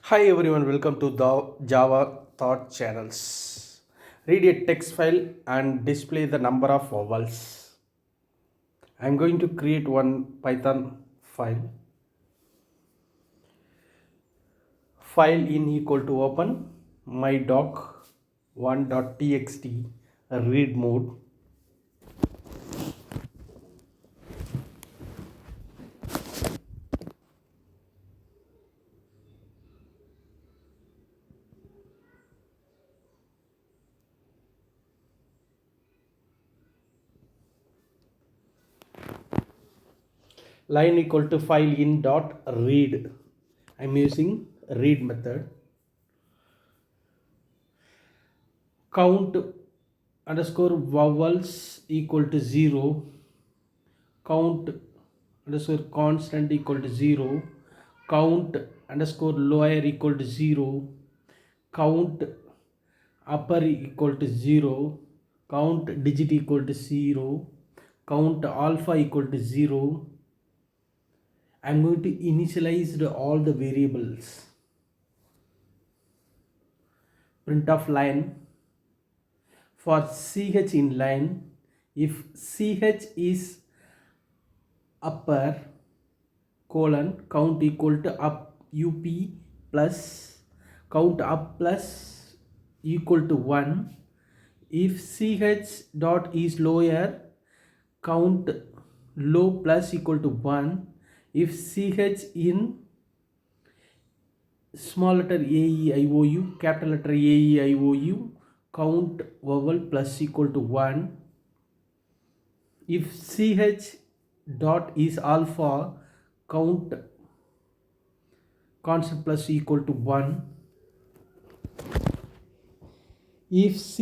Hi everyone, welcome to the Java Thought Channels. Read a text file and display the number of vowels. I'm going to create one Python file. File in equal to open my doc 1.txt read mode. Line equal to file in dot read. I'm using read method. Count underscore vowels equal to 0. Count underscore constant equal to 0. Count underscore lower equal to 0. Count upper equal to 0. Count digit equal to 0. Count alpha equal to 0. I'm going to initialize all the variables. Print of line. For ch in line, if ch is upper colon count equal to up up plus count up plus equal to 1. If ch dot is lower, count low plus equal to 1. If ch in small letter a e I o u, capital letter a e I o u, count vowel plus equal to 1. If ch dot is alpha, count constant plus equal to 1. If ch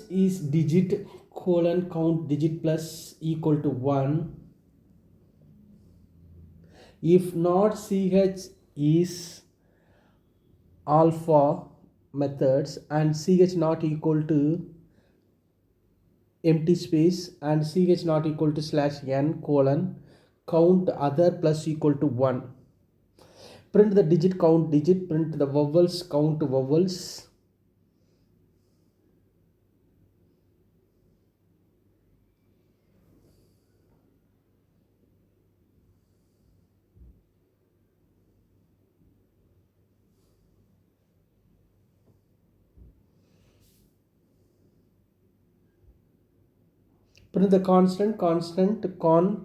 is digit colon count digit plus equal to 1. If not ch is alpha methods and ch not equal to empty space and ch not equal to slash n colon count other plus equal to 1. Print the digit count digit, print the vowels count vowels. Print the constant con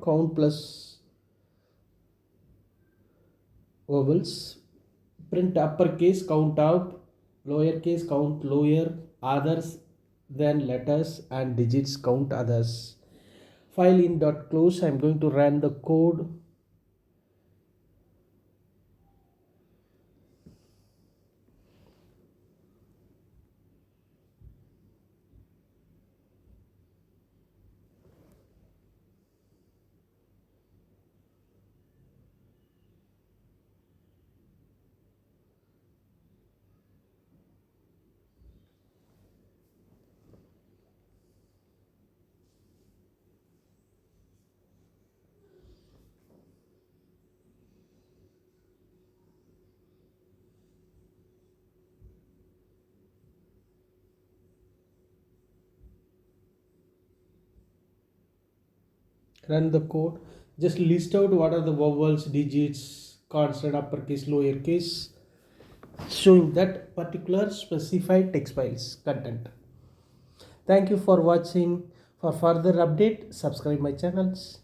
count plus vowels. Print uppercase count up, lowercase count lower, others then letters and digits count others. File in dot close. I'm going to run the code. Run the code. Just list out what are the vowels, digits, constant, uppercase, lowercase, showing that particular specified text files content. Thank you for watching. For further update, subscribe my channels.